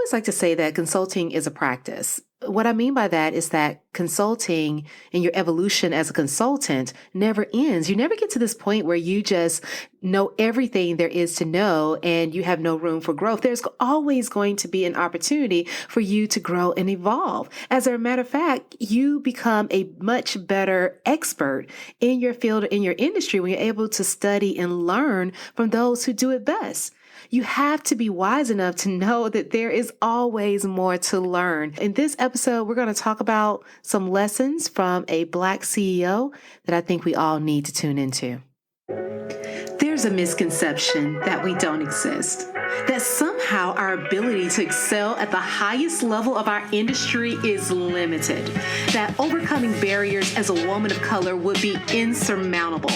always like to say that consulting is a practice. What I mean by that is that consulting and your evolution as a consultant never ends. You never get to this point where you just know everything there is to know and you have no room for growth. There's always going to be an opportunity for you to grow and evolve. As a matter of fact, you become a much better expert in your field or in your industry when you're able to study and learn from those who do it best. You have to be wise enough to know that there is always more to learn. In this episode, we're going to talk about some lessons from a Black CEO that I think we all need to tune into. There's a misconception that we don't exist, that somehow our ability to excel at the highest level of our industry is limited, that overcoming barriers as a woman of color would be insurmountable.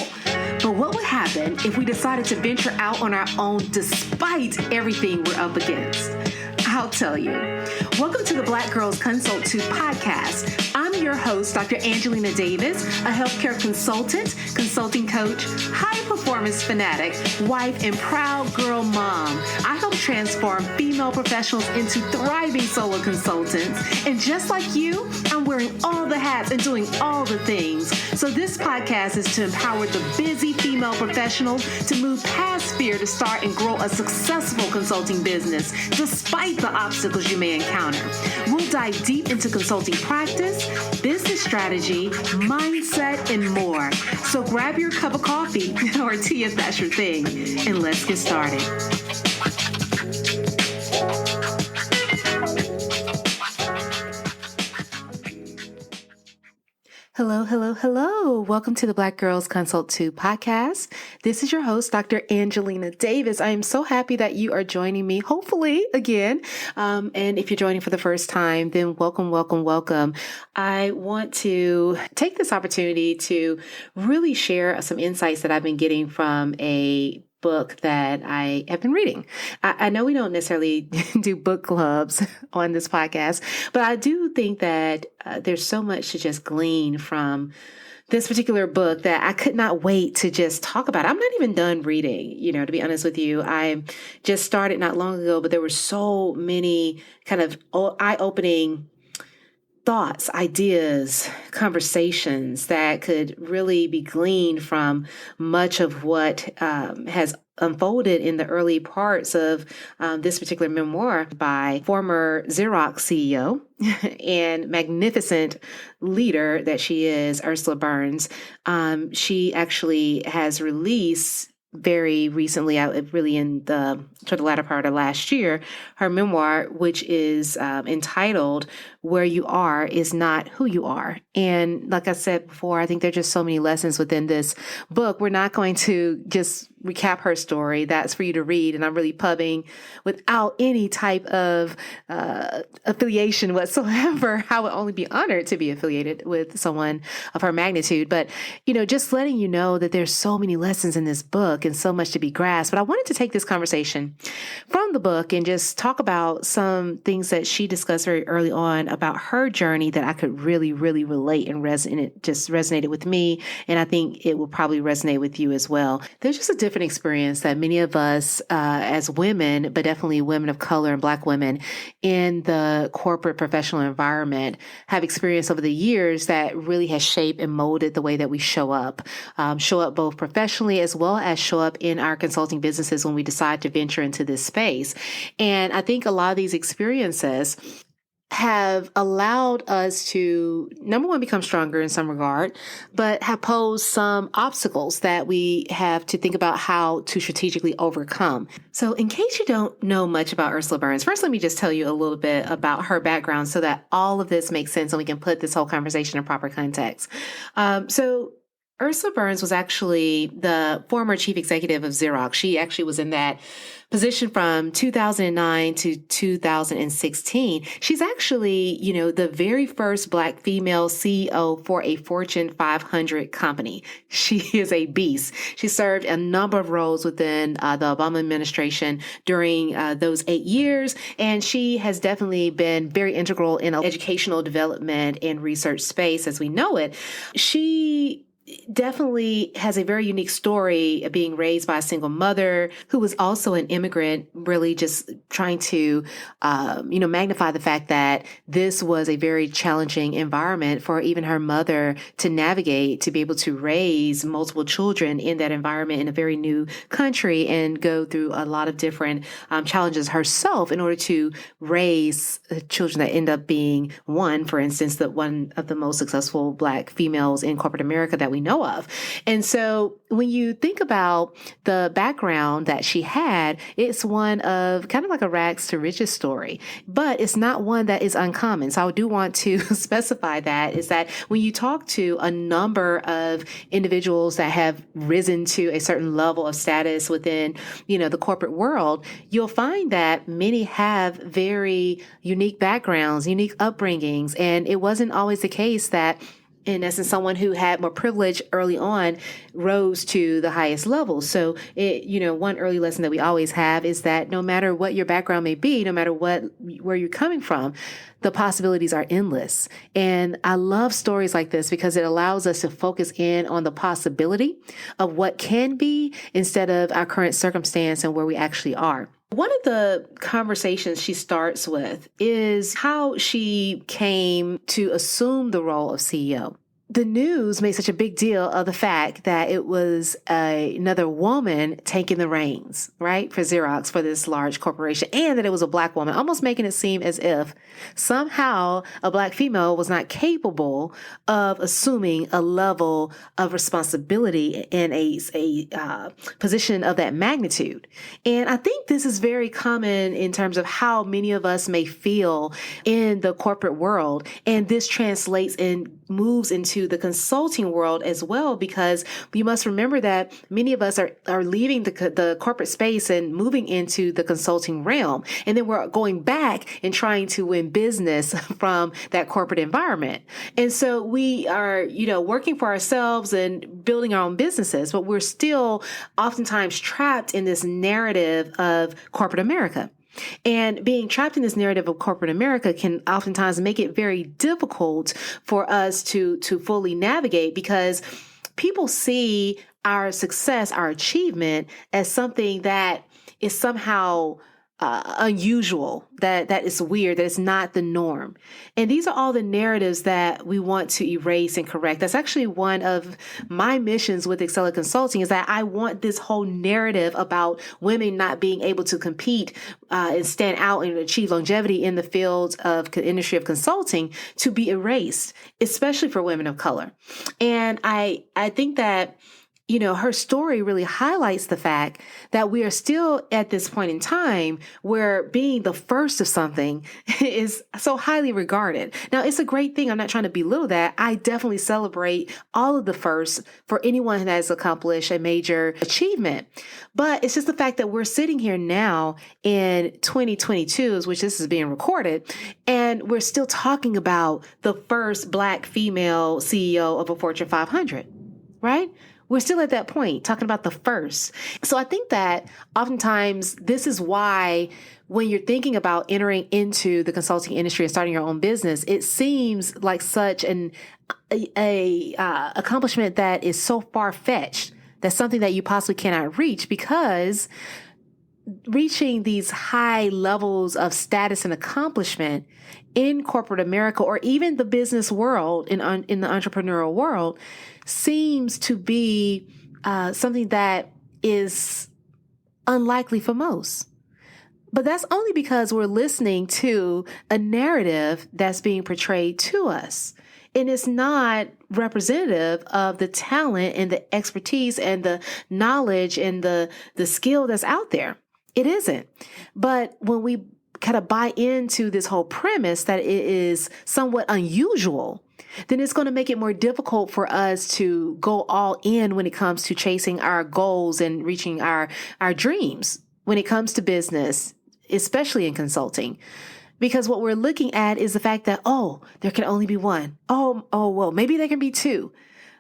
But what would happen if we decided to venture out on our own despite everything we're up against? I'll tell you. Welcome to the Black Girls Consult 2 podcast. I'm your host, Dr. Angelina Davis, a healthcare consultant, consulting coach, high performance fanatic, wife, and proud girl mom. I help transform female professionals into thriving solo consultants. And just like you, I'm wearing all the hats and doing all the things. So this podcast is to empower the busy female professional to move past fear to start and grow a successful consulting business, despite the obstacles you may encounter. We'll dive deep into consulting practice, business strategy, mindset, and more. So grab your cup of coffee or tea if that's your thing, and let's get started. Hello, hello, hello. Welcome to the Black Girls Consult 2 podcast. This is your host, Dr. Angelina Davis. I am so happy that you are joining me, hopefully again. And if you're joining for the first time, then welcome, welcome, welcome. I want to take this opportunity to really share some insights that I've been getting from a book that I have been reading. I know we don't necessarily do book clubs on this podcast, but I do think that there's so much to just glean from this particular book that I could not wait to just talk about. I'm not even done reading, to be honest with you. I just started not long ago, but there were so many kind of eye-opening thoughts, ideas, conversations that could really be gleaned from much of what has unfolded in the early parts of this particular memoir by former Xerox CEO and magnificent leader that she is, Ursula Burns. She actually has released very recently, really in toward the latter part of last year, her memoir, which is entitled "Where You Are Is Not Who You Are." And like I said before, I think there are just so many lessons within this book. We're not going to just recap her story. That's for you to read. And I'm really pubbing without any type of affiliation whatsoever. I would only be honored to be affiliated with someone of her magnitude. But, just letting you know that there's so many lessons in this book and so much to be grasped. But I wanted to take this conversation from the book and just talk about some things that she discussed very early on about her journey that I could really, really relate and it just resonated with me. And I think it will probably resonate with you as well. There's just a different experience that many of us as women, but definitely women of color and Black women in the corporate professional environment have experienced over the years that really has shaped and molded the way that we show up both professionally as well as show up in our consulting businesses when we decide to venture into this space. And I think a lot of these experiences have allowed us to, number one, become stronger in some regard, but have posed some obstacles that we have to think about how to strategically overcome. So in case you don't know much about Ursula Burns, first let me just tell you a little bit about her background so that all of this makes sense and we can put this whole conversation in proper context. So Ursula Burns was actually the former chief executive of Xerox. She actually was in that position from 2009 to 2016. She's actually, the very first Black female CEO for a Fortune 500 company. She is a beast. She served a number of roles within the Obama administration during those 8 years, and she has definitely been very integral in educational development and research space as we know it. She definitely has a very unique story of being raised by a single mother who was also an immigrant, really just trying to, magnify the fact that this was a very challenging environment for even her mother to navigate, to be able to raise multiple children in that environment in a very new country and go through a lot of different challenges herself in order to raise children that end up being one, for instance, that one of the most successful Black females in corporate America that we know of. And so when you think about the background that she had, it's one of kind of like a rags to riches story, but it's not one that is uncommon. So I do want to specify that is that when you talk to a number of individuals that have risen to a certain level of status within, the corporate world, you'll find that many have very unique backgrounds, unique upbringings. And it wasn't always the case that in essence, someone who had more privilege early on rose to the highest level. So, one early lesson that we always have is that no matter what your background may be, no matter where you're coming from, the possibilities are endless. And I love stories like this because it allows us to focus in on the possibility of what can be instead of our current circumstance and where we actually are. One of the conversations she starts with is how she came to assume the role of CEO. The news made such a big deal of the fact that it was another woman taking the reins, right, for Xerox, for this large corporation, and that it was a Black woman, almost making it seem as if somehow a Black female was not capable of assuming a level of responsibility in a position of that magnitude. And I think this is very common in terms of how many of us may feel in the corporate world. And this translates and moves into the consulting world as well, because we must remember that many of us are leaving the corporate space and moving into the consulting realm. And then we're going back and trying to win business from that corporate environment. And so we are, working for ourselves and building our own businesses, but we're still oftentimes trapped in this narrative of corporate America. And being trapped in this narrative of corporate America can oftentimes make it very difficult for us to fully navigate, because people see our success, our achievement as something that is somehow unusual, that is weird, that is not the norm. And these are all the narratives that we want to erase and correct. That's actually one of my missions with Excella Consulting, is that I want this whole narrative about women not being able to compete and stand out and achieve longevity in the field of industry of consulting to be erased, especially for women of color. And I think that her story really highlights the fact that we are still at this point in time where being the first of something is so highly regarded. Now, it's a great thing. I'm not trying to belittle that. I definitely celebrate all of the firsts for anyone that has accomplished a major achievement. But it's just the fact that we're sitting here now in 2022, which this is being recorded, and we're still talking about the first Black female CEO of a Fortune 500, right? We're still at that point, talking about the first. So I think that oftentimes this is why when you're thinking about entering into the consulting industry and starting your own business, it seems like such an accomplishment that is so far-fetched. That's something that you possibly cannot reach, because reaching these high levels of status and accomplishment in corporate America, or even the business world, in the entrepreneurial world, seems to be something that is unlikely for most. But that's only because we're listening to a narrative that's being portrayed to us. And it's not representative of the talent and the expertise and the knowledge and the skill that's out there. It isn't. But when we kind of buy into this whole premise that it is somewhat unusual, then it's going to make it more difficult for us to go all in when it comes to chasing our goals and reaching our dreams when it comes to business, especially in consulting. Because what we're looking at is the fact that, there can only be one. Well, maybe there can be two.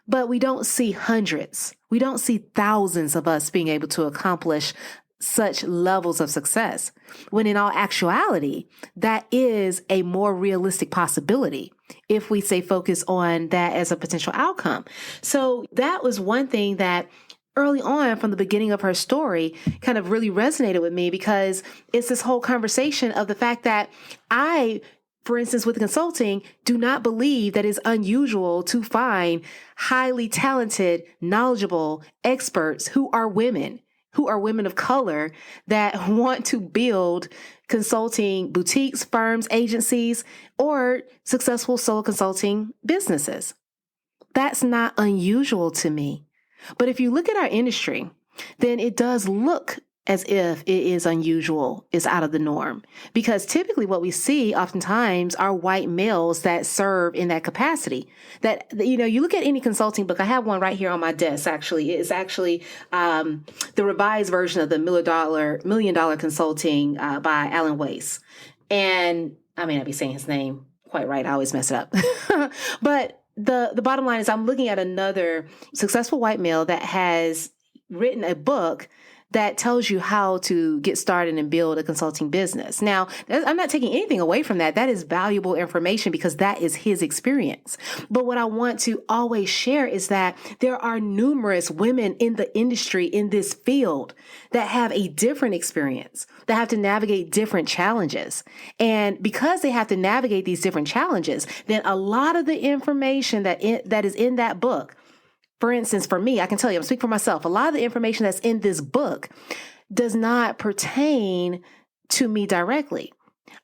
But we don't see hundreds. We don't see thousands of us being able to accomplish such levels of success, when in all actuality, that is a more realistic possibility. if we stay focused on that as a potential outcome. So that was one thing that early on from the beginning of her story kind of really resonated with me, because it's this whole conversation of the fact that I, for instance, with consulting, do not believe that it's unusual to find highly talented, knowledgeable experts who are women of color that want to build consulting boutiques, firms, agencies, or successful solo consulting businesses. That's not unusual to me. But if you look at our industry, then it does look as if it is unusual, is out of the norm. Because typically what we see oftentimes are white males that serve in that capacity. That, you look at any consulting book. I have one right here on my desk, actually. It's actually the revised version of the Million Dollar Consulting by Alan Weiss. And I may not be saying his name quite right. I always mess it up. But the bottom line is I'm looking at another successful white male that has written a book that tells you how to get started and build a consulting business. Now, I'm not taking anything away from that. That is valuable information because that is his experience. But what I want to always share is that there are numerous women in the industry in this field that have a different experience, that have to navigate different challenges. And because they have to navigate these different challenges, then a lot of the information that is in that book, for instance, for me, I can tell you, I'm speaking for myself. A lot of the information that's in this book does not pertain to me directly.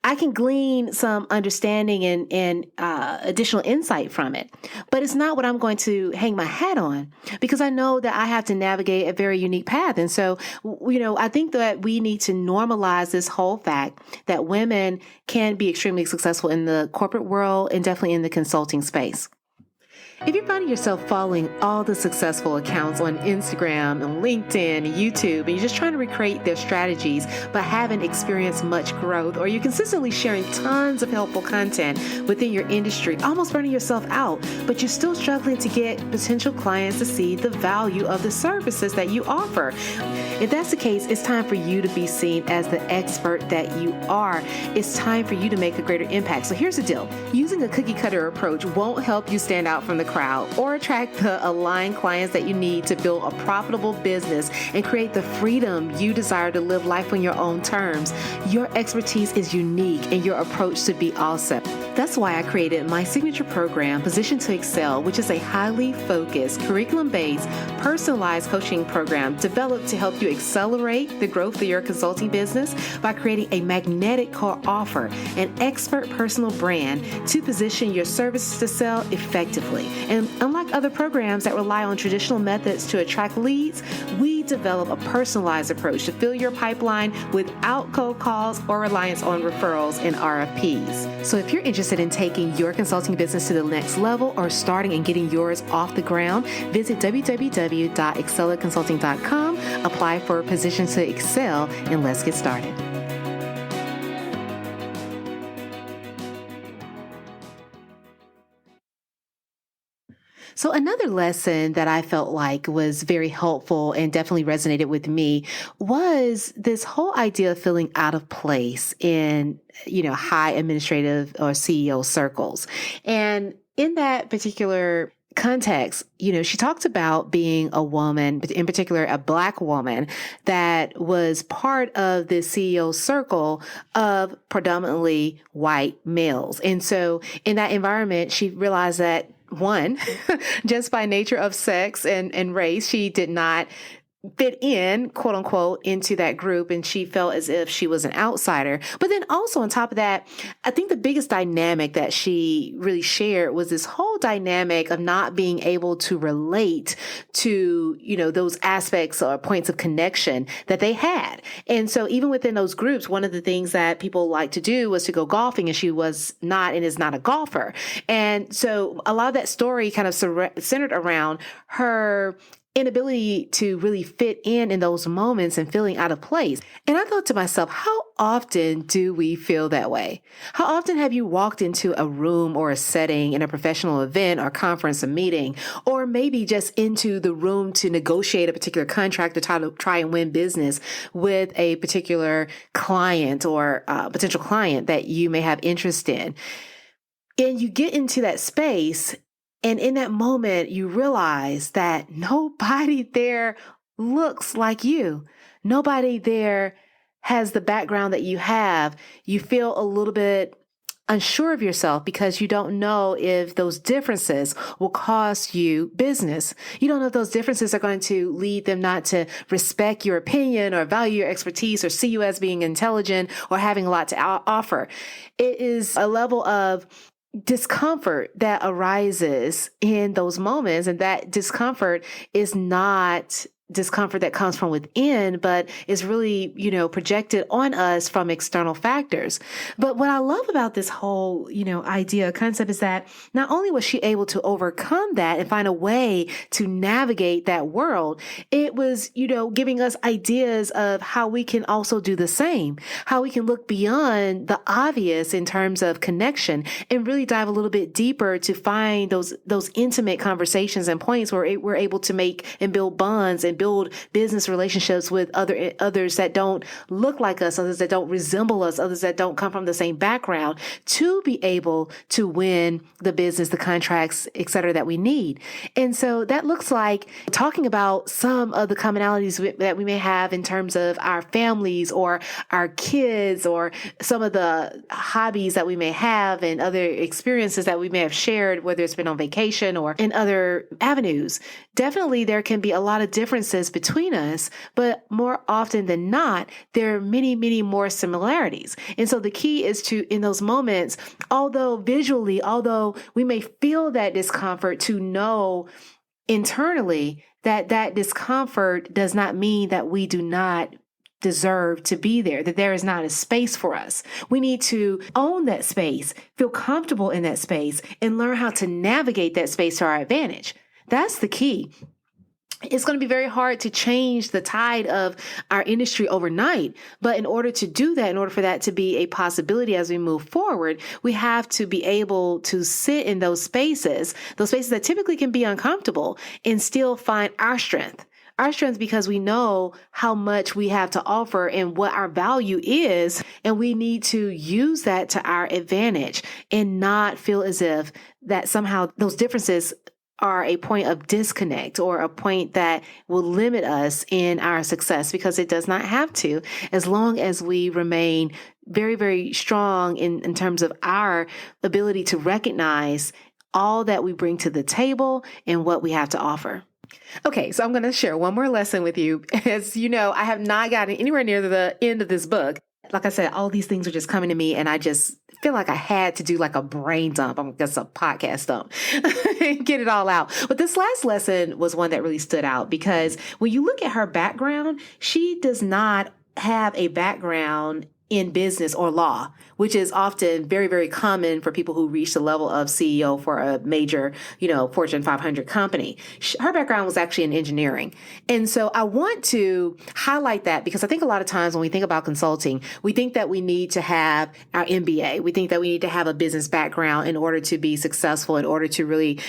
I can glean some understanding and additional insight from it, but it's not what I'm going to hang my hat on, because I know that I have to navigate a very unique path. And so, I think that we need to normalize this whole fact that women can be extremely successful in the corporate world and definitely in the consulting space. If you're finding yourself following all the successful accounts on Instagram and LinkedIn and YouTube, and you're just trying to recreate their strategies but haven't experienced much growth, or you're consistently sharing tons of helpful content within your industry, almost burning yourself out, but you're still struggling to get potential clients to see the value of the services that you offer, if that's the case, it's time for you to be seen as the expert that you are. It's time for you to make a greater impact. So here's the deal. Using a cookie cutter approach won't help you stand out from the crowd or attract the aligned clients that you need to build a profitable business and create the freedom you desire to live life on your own terms. Your expertise is unique and your approach should be awesome. That's why I created my signature program, Position to Excel, which is a highly focused, curriculum-based, personalized coaching program developed to help you accelerate the growth of your consulting business by creating a magnetic core offer, an expert personal brand to position your services to sell effectively. And unlike other programs that rely on traditional methods to attract leads, we develop a personalized approach to fill your pipeline without cold calls or reliance on referrals and RFPs. So if you're interested in taking your consulting business to the next level or starting and getting yours off the ground, visit www.excellaconsulting.com, apply for Position to Excel, and let's get started. So another lesson that I felt like was very helpful and definitely resonated with me was this whole idea of feeling out of place in, high administrative or CEO circles. And in that particular context, she talked about being a woman, in particular, a Black woman that was part of the CEO circle of predominantly white males. And so in that environment, she realized that one, just by nature of sex and race, she did not fit in, quote unquote, into that group. And she felt as if she was an outsider. But then also on top of that, I think the biggest dynamic that she really shared was this whole dynamic of not being able to relate to, those aspects or points of connection that they had. And so even within those groups, one of the things that people like to do was to go golfing, and she was not and is not a golfer. And so a lot of that story kind of centered around her inability to really fit in those moments and feeling out of place. And I thought to myself, how often do we feel that way? How often have you walked into a room or a setting in a professional event or conference or meeting, or maybe just into the room to negotiate a particular contract to try and win business with a particular client or potential client that you may have interest in? And you get into that space, and in that moment, you realize that nobody there looks like you. Nobody there has the background that you have. You feel a little bit unsure of yourself because you don't know if those differences will cost you business. You don't know if those differences are going to lead them not to respect your opinion or value your expertise or see you as being intelligent or having a lot to offer. It is a level of discomfort that arises in those moments. And that discomfort is not discomfort that comes from within, but is really, projected on us from external factors. But what I love about this whole, idea, concept is that not only was she able to overcome that and find a way to navigate that world, it was, giving us ideas of how we can also do the same, how we can look beyond the obvious in terms of connection and really dive a little bit deeper to find those intimate conversations and points where we're able to make and build bonds and build business relationships with others that don't look like us, others that don't resemble us, others that don't come from the same background, to be able to win the business, the contracts, et cetera, that we need. And so that looks like talking about some of the commonalities that we may have in terms of our families or our kids or some of the hobbies that we may have and other experiences that we may have shared, whether it's been on vacation or in other avenues. Definitely there can be a lot of differences between us, but more often than not, there are many, many more similarities. And so the key is to, in those moments, although we may feel that discomfort, to know internally that that discomfort does not mean that we do not deserve to be there, that there is not a space for us. We need to own that space, feel comfortable in that space, and learn how to navigate that space to our advantage. That's the key. It's going to be very hard to change the tide of our industry overnight. But in order to do that, in order for that to be a possibility as we move forward, we have to be able to sit in those spaces that typically can be uncomfortable, and still find our strength. Our strength because we know how much we have to offer and what our value is. And we need to use that to our advantage and not feel as if that somehow those differences are a point of disconnect or a point that will limit us in our success, because it does not have to, as long as we remain very, very strong in terms of our ability to recognize all that we bring to the table and what we have to offer. Okay, so I'm going to share one more lesson with you. As you know, I have not gotten anywhere near the end of this book. Like I said, all these things are just coming to me, and I just feel like I had to do like a brain dump. I guess a podcast dump and get it all out. But this last lesson was one that really stood out, because when you look at her background, she does not have a background in business or law, which is often very, very common for people who reach the level of CEO for a major, Fortune 500 company. Her background was actually in engineering. And so I want to highlight that, because I think a lot of times when we think about consulting, we think that we need to have our MBA. We think that we need to have a business background in order to be successful, in order to really,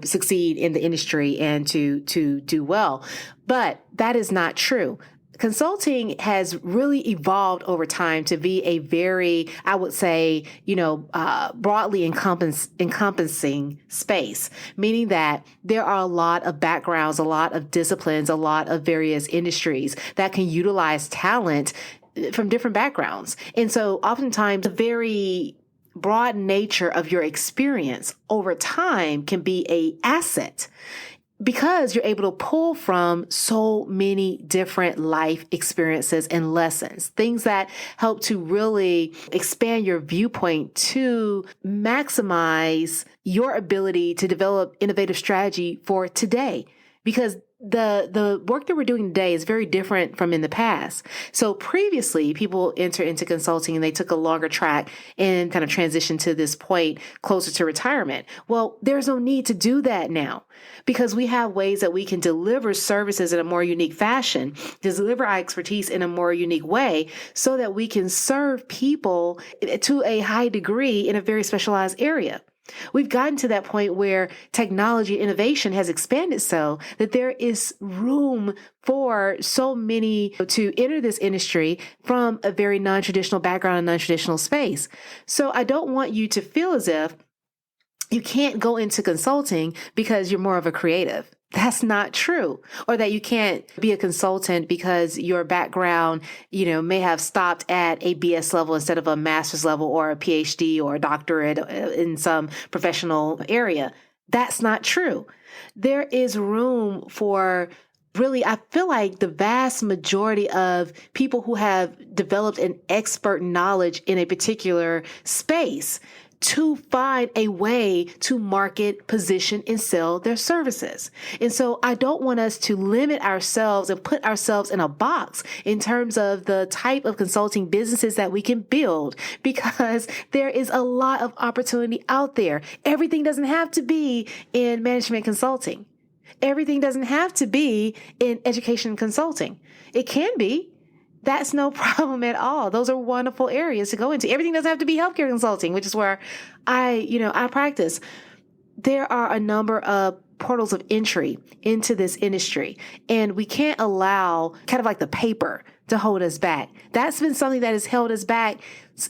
succeed in the industry and to do well. But that is not true. Consulting has really evolved over time to be a very, I would say, broadly encompassing space, meaning that there are a lot of backgrounds, a lot of disciplines, a lot of various industries that can utilize talent from different backgrounds. And so oftentimes the very broad nature of your experience over time can be an asset, because you're able to pull from so many different life experiences and lessons, things that help to really expand your viewpoint to maximize your ability to develop innovative strategy for today. Because the work that we're doing today is very different from in the past. So previously, people enter into consulting and they took a longer track and kind of transitioned to this point closer to retirement. Well, there's no need to do that now, because we have ways that we can deliver services in a more unique fashion, deliver our expertise in a more unique way, so that we can serve people to a high degree in a very specialized area. We've gotten to that point where technology innovation has expanded so that there is room for so many to enter this industry from a very non-traditional background and non-traditional space. So I don't want you to feel as if you can't go into consulting because you're more of a creative. That's not true. Or that you can't be a consultant because your background, may have stopped at a BS level instead of a master's level or a PhD or a doctorate in some professional area. That's not true. There is room for really, I feel like the vast majority of people who have developed an expert knowledge in a particular space to find a way to market, position, and sell their services. And so I don't want us to limit ourselves and put ourselves in a box in terms of the type of consulting businesses that we can build, because there is a lot of opportunity out there. Everything doesn't have to be in management consulting. Everything doesn't have to be in education consulting. It can be. That's no problem at all. Those are wonderful areas to go into. Everything doesn't have to be healthcare consulting, which is where I practice. There are a number of portals of entry into this industry, and we can't allow kind of like the paper to hold us back. That's been something that has held us back,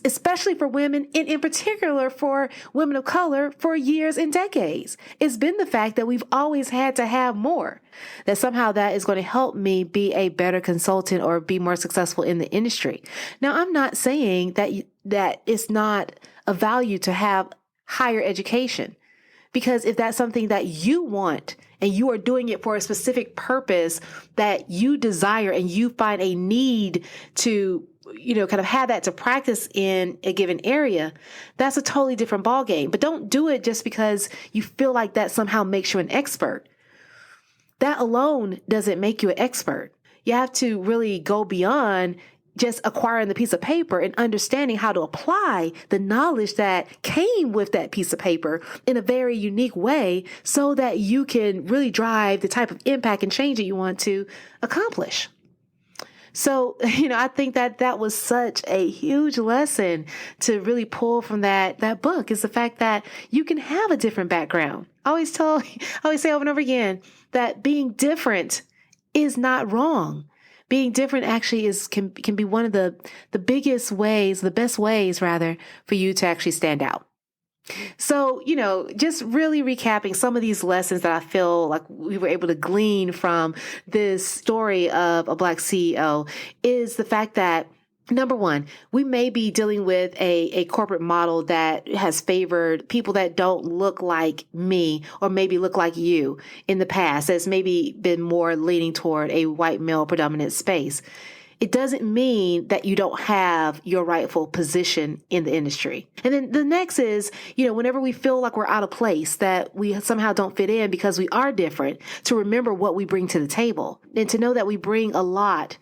especially for women, and in particular for women of color for years and decades. It's been the fact that we've always had to have more, that somehow that is going to help me be a better consultant or be more successful in the industry. Now, I'm not saying that it's not a value to have higher education, because if that's something that you want and you are doing it for a specific purpose that you desire and you find a need to, kind of have that to practice in a given area, that's a totally different ballgame. But don't do it just because you feel like that somehow makes you an expert. That alone doesn't make you an expert. You have to really go beyond just acquiring the piece of paper and understanding how to apply the knowledge that came with that piece of paper in a very unique way so that you can really drive the type of impact and change that you want to accomplish. So, I think that was such a huge lesson to really pull from that book, is the fact that you can have a different background. I always say over and over again that being different is not wrong. Being different actually can be one of the biggest ways, the best ways rather, for you to actually stand out. So, just really recapping some of these lessons that I feel like we were able to glean from this story of a Black CEO is the fact that, number one, we may be dealing with a corporate model that has favored people that don't look like me or maybe look like you in the past. That's maybe been more leaning toward a white male predominant space. It doesn't mean that you don't have your rightful position in the industry. And then the next is, whenever we feel like we're out of place, that we somehow don't fit in because we are different, to remember what we bring to the table and to know that we bring a lot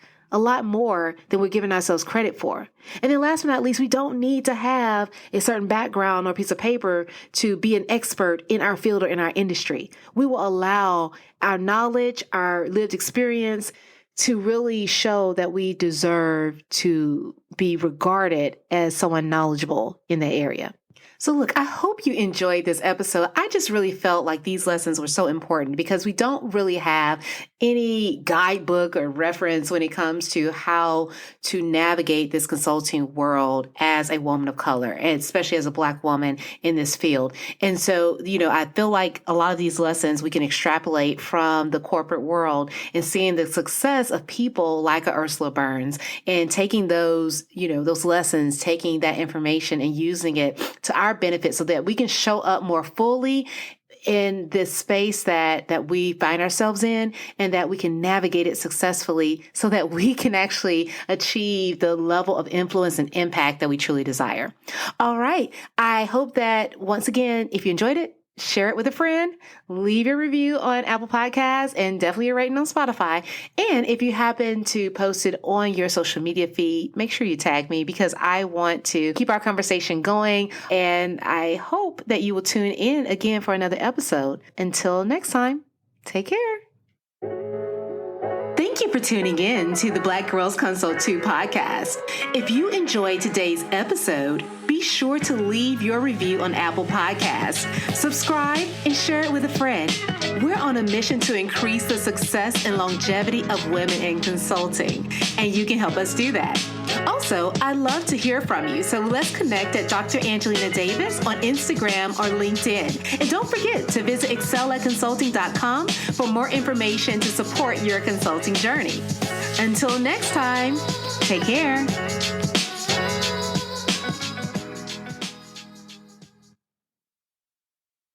more than we're giving ourselves credit for. And then last but not least, we don't need to have a certain background or piece of paper to be an expert in our field or in our industry. We will allow our knowledge, our lived experience to really show that we deserve to be regarded as someone knowledgeable in the area. So look, I hope you enjoyed this episode. I just really felt like these lessons were so important because we don't really have any guidebook or reference when it comes to how to navigate this consulting world as a woman of color, and especially as a Black woman in this field. And so, I feel like a lot of these lessons we can extrapolate from the corporate world and seeing the success of people like a Ursula Burns and taking those lessons, taking that information and using it to our benefit so that we can show up more fully in this space that we find ourselves in, and that we can navigate it successfully so that we can actually achieve the level of influence and impact that we truly desire. All right. I hope that, once again, if you enjoyed it, share it with a friend, leave your review on Apple Podcasts, and definitely a rating on Spotify. And if you happen to post it on your social media feed, make sure you tag me because I want to keep our conversation going. And I hope that you will tune in again for another episode. Until next time, take care. Thank you for tuning in to the Black Girls Consult 2 podcast. If you enjoyed today's episode, be sure to leave your review on Apple Podcasts, subscribe, and share it with a friend. We're on a mission to increase the success and longevity of women in consulting, and you can help us do that. Also, I'd love to hear from you, so let's connect at Dr. Angelina Davis on Instagram or LinkedIn. And don't forget to visit excelatconsulting.com for more information to support your consulting journey. Until next time, take care.